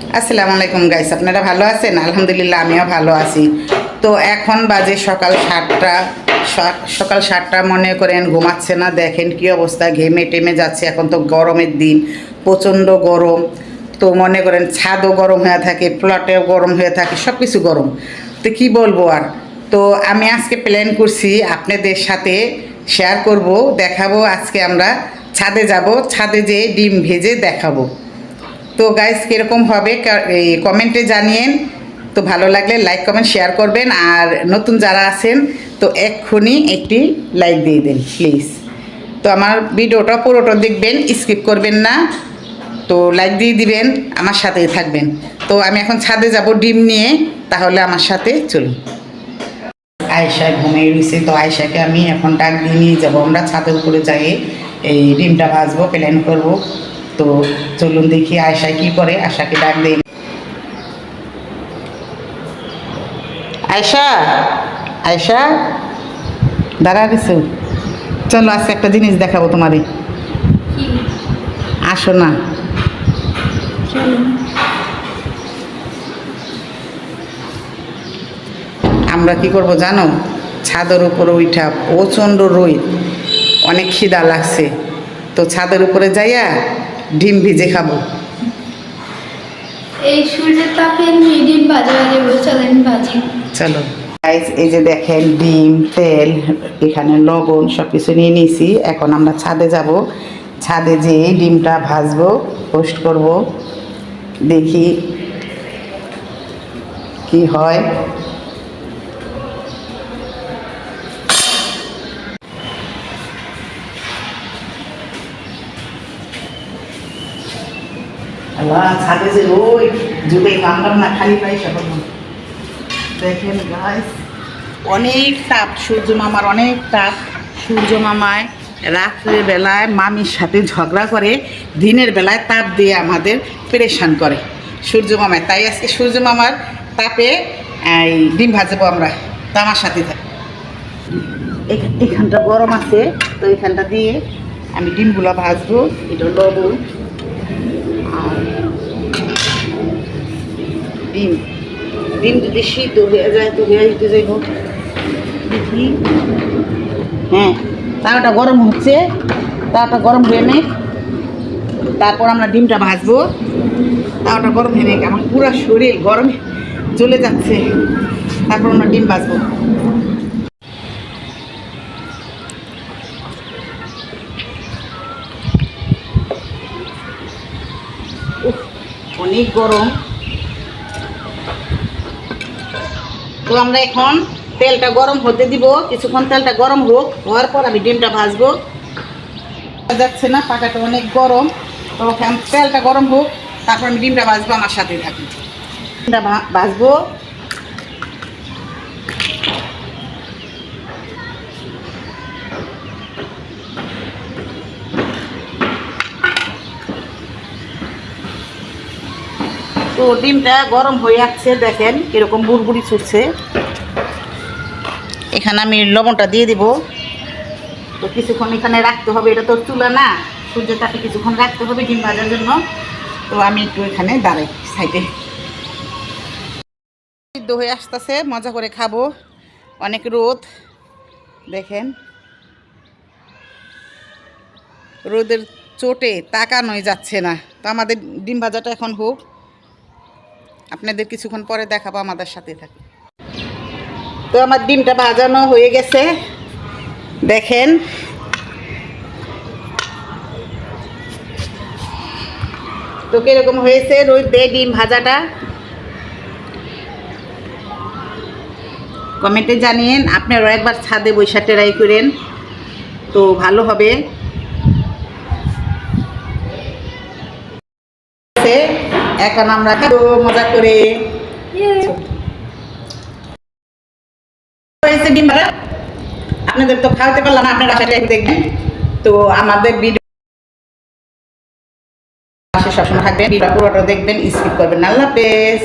আসসালামু আলাইকুম গাইস, আপনারা ভালো আছেন? আলহামদুলিল্লাহ আমিও ভালো আছি। তো এখন বাজে সকাল 7টা মনে করেন ঘুমাচ্ছে না, দেখেন কি অবস্থা, ঘেমে টেমে যাচ্ছে। এখন তো গরমের দিন, প্রচণ্ড গরম। তো মনে করেন ছাদও গরম হয়ে থাকে, প্লটেও গরম হয়ে থাকে, সব কিছু গরম। তো কি বলবো আর। তো আমি আজকে প্ল্যান করছি আপনাদের সাথে শেয়ার করব, দেখাবো। আজকে আমরা ছাদে যাব, ছাদে যেয়ে ডিম ভেজে দেখাবো। তো গাইস কীরকম হবে এই কমেন্টে জানিয়েন। তো ভালো লাগলে লাইক কমেন্ট শেয়ার করবেন, আর নতুন যারা আছেন তো এক্ষুনি একটি লাইক দিয়ে দিন প্লিজ। তো আমার ভিডিওটা পুরোটা দেখবেন, স্কিপ করবেন না। তো লাইক দিয়ে দিবেন, আমার সাথেই থাকবেন। তো আমি এখন ছাদে যাব ডিম নিয়ে, তাহলে আমার সাথে চলুন। আয়েশা ঘুমিয়ে রয়েছে, তো আয়েশাকে আমি এখন ডাক দিয়ে নিয়ে যাবো। আমরা ছাদের উপরে যাই এই ডিমটা ভাজবো, প্ল্যান করব। তো চলুন দেখি আয়েশা কি করে। আশাকে ডাক দিই। আয়েশা, আয়েশা দাঁড়া গেছো? চলো আজকে একটা জিনিস দেখাবো তোমারে। আসো না। আমরা কি করব জানো? ছাদের উপরে উঠা প্রচণ্ড রোদ, অনেক খিদা লাগছে। তো ছাদের উপরে যাইয়া ডিম ভিজে খাবো। এই সূর্যের তাপে ডিম ভাজা ভাজা বলে চলেন ভাজি। চলো গাইস, এই যে দেখেন ডিম, তেল, এখানে লবণ সব কিছু নিয়ে নিয়েছি। এখন আমরা ছাদে যাব, ছাদে যেয়ে ডিমটা ভাজবো, পোস্ট করব, দেখি কি হয়। আল্লাহ, ছাদে যে রোদ, জুতে কামড়াম না, খালি পাই সব। দেখেন গাইস, অনেক তাপ, সূর্য মামার অনেক তাপ। সূর্য মামায় রাত্রের বেলায় মামির সাথে ঝগড়া করে, দিনের বেলায় তাপ দিয়ে আমাদের পেরেশান করে সূর্য মামায়। তাই আজকে সূর্য মামার তাপে এই ডিম ভাজবো আমরা। তো আমার সাথে থাক। এখানটা গরম আছে, তো এখানটা দিয়ে আমি ডিমগুলো ভাজবো। এটা লবণ আর ডিম। ডিম যদি সিদ্ধ হয়ে যায় তো হয়ে যেতে যাইব। দেখি, হ্যাঁ, তাওয়াটা গরম হচ্ছে, তাওয়াটা গরম হয়ে নেই, তারপর আমরা ডিমটা ভাজবো। তাওয়াটা গরম হয়ে নেই, আমার পুরো শরীর গরমে জ্বলে যাচ্ছে। তারপর আমরা ডিম ভাজবো। অনেক গরম। তো আমরা এখন তেলটা গরম হতে দিব, কিছুক্ষণ তেলটা গরম হোক, হওয়ার পর আমি ডিমটা ভাজবো। যাচ্ছে না, পাকাটা অনেক গরম। তো তেলটা গরম হোক, তারপর আমি ডিমটা ভাজবো, আমার সাথে থাকি। ডিমটা ভাজবো। তো ডিমটা গরম হয়ে আসছে, দেখেন কিরকম বুড়বুড়ি ছুটছে। এখানে আমি লবণটা দিয়ে দিব। তো কিছুক্ষণ এখানে রাখতে হবে, এটা তো চুলা না, সূর্যের তাপে কিছুক্ষণ রাখতে হবে ডিম ভাজার জন্য। তো আমি একটু এখানে দাঁড়াই সাইডে। সিদ্ধ হয়ে আসতেছে, মজা করে খাবো। অনেক রোদ, দেখেন রোদের চোটে তাকানোই যাচ্ছে না। তো আমাদের ডিম ভাজাটা এখন হোক, আপনাদের কিছুক্ষণ পরে দেখাবো, আমাদের সাথে থাকে। তো আমার ডিমটা ভাজানো হয়ে গেছে, দেখেন। তো কিরকম হয়েছে রোদ দিয়ে ডিম ভাজাটা, কমেন্টে জানিয়েন। আপনারাও একবার ছাদে বৈশা ট্রাই করেন, তো ভালো হবে। এখন আমরা খাবো মজা করে। ডিম ভাজা আপনাদের তো খাওয়াতে পারলাম না, আপনারা বাসায় দেখবেন। তো আমাদের ভিডিও সবসময় থাকবেন, পুরোটা দেখবেন, স্কিপ করবেন না। আল্লাহ হাফেজ।